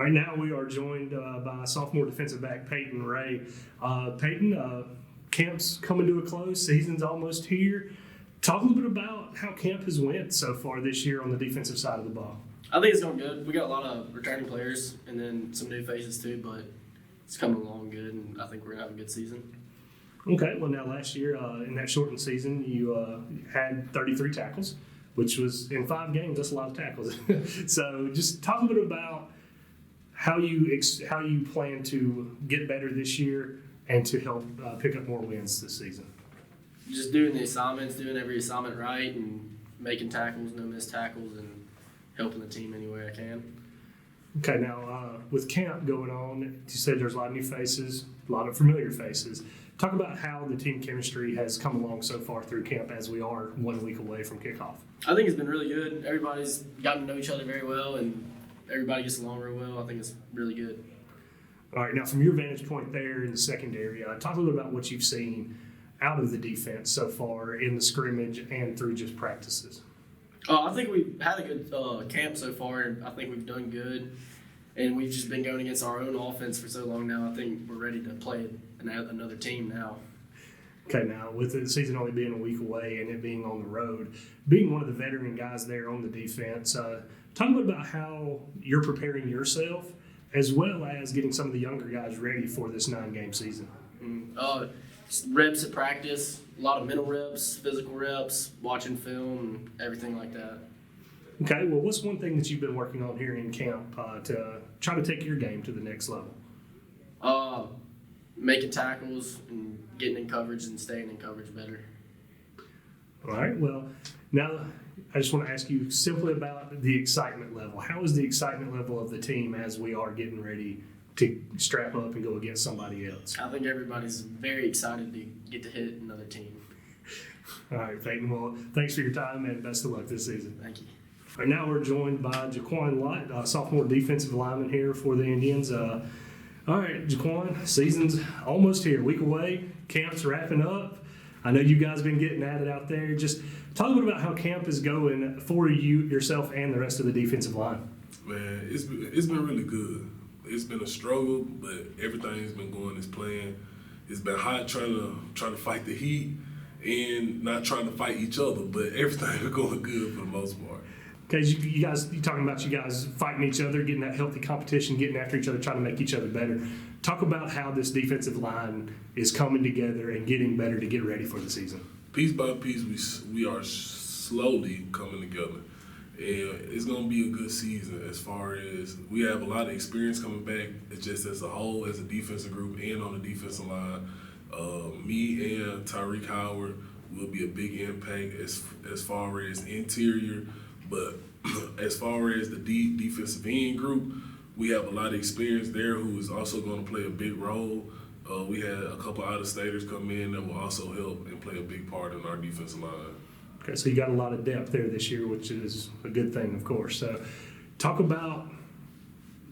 All right, now we are joined by sophomore defensive back Peyton Rea. Peyton, camp's coming to a close. Season's almost here. Talk a little bit about how camp has went so far this year on the defensive side of the ball. I think it's going good. We got a lot of returning players and then some new faces too, but it's coming along good, and I think we're going to have a good season. Okay, well, now last year in that shortened season, you had 33 tackles, which was in 5 games. That's a lot of tackles. So just talk a bit about how you plan to get better this year and to help pick up more wins this season. Just doing the assignments, doing every assignment right, and making tackles, no missed tackles, and helping the team any way I can. Okay, now with camp going on, you said there's a lot of new faces, a lot of familiar faces. Talk about how the team chemistry has come along so far through camp as we are 1 week away from kickoff. I think it's been really good. Everybody's gotten to know each other very well, and everybody gets along real well. I think it's really good. All right, now from your vantage point there in the secondary, talk a little bit about what you've seen out of the defense so far in the scrimmage and through just practices. I think we've had a good camp so far, and I think we've done good. And we've just been going against our own offense for so long now. I think we're ready to play another team now. Okay, now with the season only being a week away and it being on the road, being one of the veteran guys there on the defense, talk a bit about how you're preparing yourself as well as getting some of the younger guys ready for this 9-game season. Reps at practice, a lot of mental reps, physical reps, watching film, and everything like that. Okay, well, what's one thing that you've been working on here in camp to try to take your game to the next level? Making tackles and getting in coverage and staying in coverage better. All right, well, now I just want to ask you simply about the excitement level. How is the excitement level of the team as we are getting ready to strap up and go against somebody else? I think everybody's very excited to get to hit another team. All right, Peyton, well, thanks for your time and best of luck this season. Thank you. All right, now we're joined by Jaquan Lott, sophomore defensive lineman here for the Indians. All right, Jaquan, season's almost here, week away, camp's wrapping up. I know you guys have been getting at it out there. Just talk a bit about how camp is going for you, yourself, and the rest of the defensive line. Man, it's been really good. It's been a struggle, but everything's been going as planned. It's been hot trying to fight the heat and not trying to fight each other, but everything's been going good for the most part. Okay, you talking about you guys fighting each other, getting that healthy competition, getting after each other, trying to make each other better. Talk about how this defensive line is coming together and getting better to get ready for the season. Piece by piece, we are slowly coming together. And it's going to be a good season as far as we have a lot of experience coming back. It's just as a whole, as a defensive group and on the defensive line. Me and Tyreek Howard will be a big impact as far as interior. But as far as the defensive end group, we have a lot of experience there who is also going to play a big role. We had a couple out-of-staters come in that will also help and play a big part in our defensive line. Okay, so you got a lot of depth there this year, which is a good thing, of course. So talk about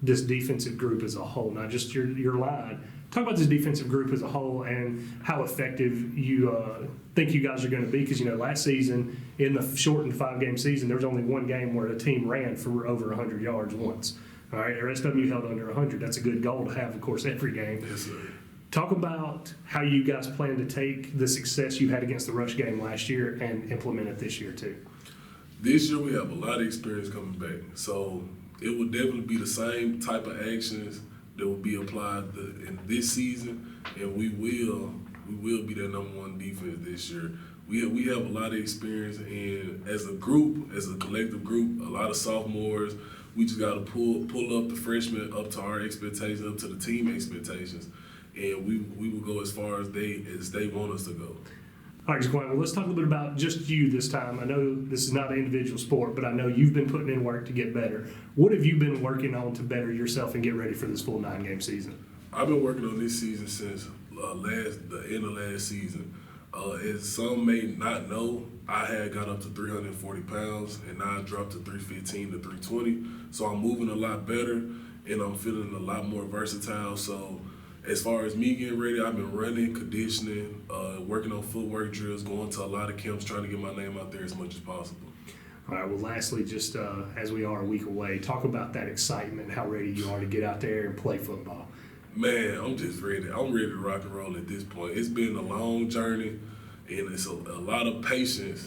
this defensive group as a whole, not just your line. Talk about this defensive group as a whole and how effective you think you guys are going to be. Because, last season, in the shortened 5-game season, there was only one game where the team ran for over 100 yards once. All right, the rest of them you held under 100. That's a good goal to have, of course, every game. Yes, sir. Talk about how you guys plan to take the success you had against the rush game last year and implement it this year, too. This year we have a lot of experience coming back. So it will definitely be the same type of actions that will be applied in this season, and we will be that number 1 defense this year. We have a lot of experience, and as a group, as a collective group, a lot of sophomores, we just got to pull up the freshmen up to our expectations, up to the team expectations, and we will go as far as they want us to go. All right, Jaquan, well, let's talk a little bit about just you this time. I know this is not an individual sport, but I know you've been putting in work to get better. What have you been working on to better yourself and get ready for this full 9-game season? I've been working on this season since the end of last season. As some may not know, I had got up to 340 pounds, and now I dropped to 315 to 320. So I'm moving a lot better, and I'm feeling a lot more versatile. So as far as me getting ready, I've been running, conditioning, working on footwork drills, going to a lot of camps, trying to get my name out there as much as possible. All right, well, lastly, just as we are a week away, talk about that excitement, how ready you are to get out there and play football. Man, I'm just ready. I'm ready to rock and roll at this point. It's been a long journey, and it's a lot of patience.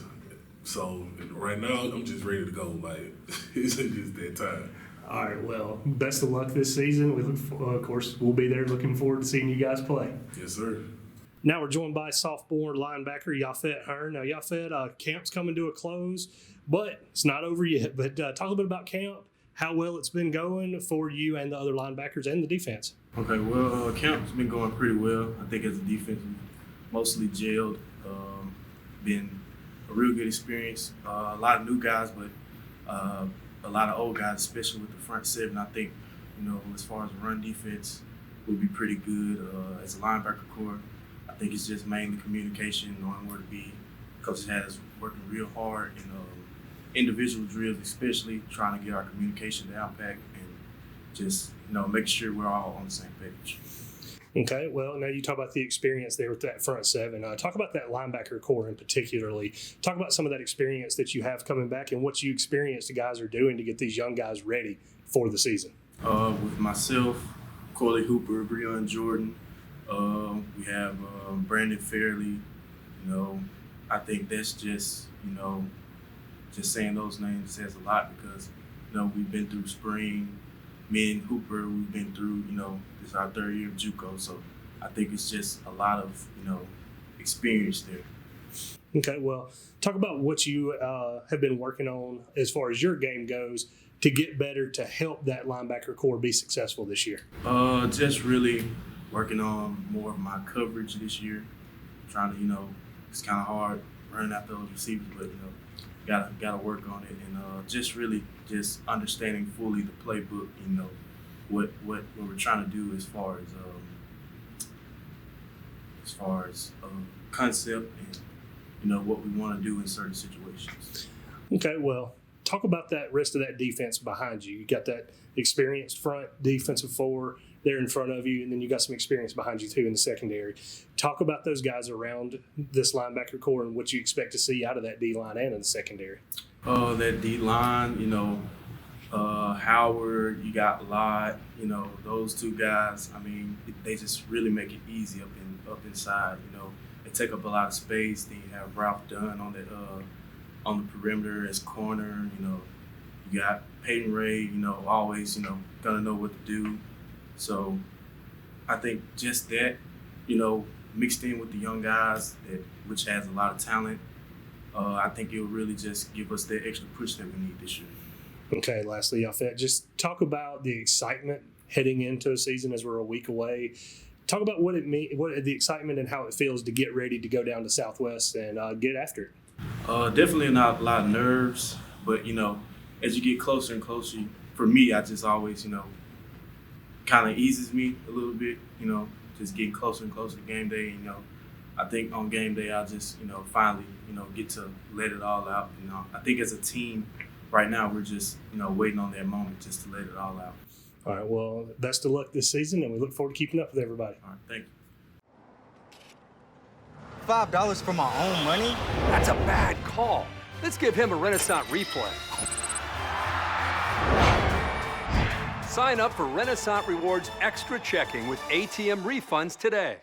So right now, I'm just ready to go. Like, it's just that time. All right, well, best of luck this season. Of course, we'll be there looking forward to seeing you guys play. Yes, sir. Now we're joined by sophomore linebacker Yafet Hearn. Now, Yafet, camp's coming to a close, but it's not over yet. But talk a little bit about camp, how well it's been going for you and the other linebackers and the defense. Okay, well, camp's been going pretty well. I think as a defense, we mostly gelled. Been a real good experience. A lot of new guys, but a lot of old guys, especially with the front seven. I think, as far as run defense, we'll be pretty good as a linebacker core. I think it's just mainly communication, knowing where to be. Coach had us working real hard in individual drills, especially trying to get our communication down pat and just, make sure we're all on the same page. Okay, well, now you talk about the experience there with that front seven. Talk about that linebacker core in particularly. Talk about some of that experience that you have coming back and what you experienced the guys are doing to get these young guys ready for the season. With myself, Corley Hooper, Breon Jordan, we have Brandon Fairley. I think that's just saying those names says a lot because, we've been through spring. Me and Hooper, we've been through, this is our third year of JUCO, so I think it's just a lot of, experience there. Okay, well, talk about what you have been working on as far as your game goes to get better to help that linebacker core be successful this year. Just really working on more of my coverage this year. Trying to, it's kind of hard running after those receivers, but gotta work on it, and just really just understanding fully the playbook. What we're trying to do as far as concept and what we want to do in certain situations. Okay, well, talk about that rest of that defense behind you. You got that experienced front defensive four there in front of you, and then you got some experience behind you too in the secondary. Talk about those guys around this linebacker core and what you expect to see out of that D-line and in the secondary. That D-line, Howard, you got Lott, those two guys, they just really make it easy up inside, They take up a lot of space. Then you have Ralph Dunn on the perimeter as corner, You got Peyton Rea, always, gonna know what to do. So I think just that, mixed in with the young guys, which has a lot of talent, I think it'll really just give us that extra push that we need this year. Okay, lastly, Yafet, just talk about the excitement heading into a season as we're a week away. Talk about what the excitement and how it feels to get ready to go down to Southwest and get after it. Definitely not a lot of nerves, but, as you get closer and closer, for me, I just always, kind of eases me a little bit, just getting closer and closer to game day. I think on game day, I'll just, finally, get to let it all out. I think as a team right now, we're just, waiting on that moment just to let it all out. All right, well, best of luck this season, and we look forward to keeping up with everybody. All right, thank you. $5 for my own money? That's a bad call. Let's give him a Renaissance replay. Sign up for Renaissance Rewards Extra Checking with ATM refunds today.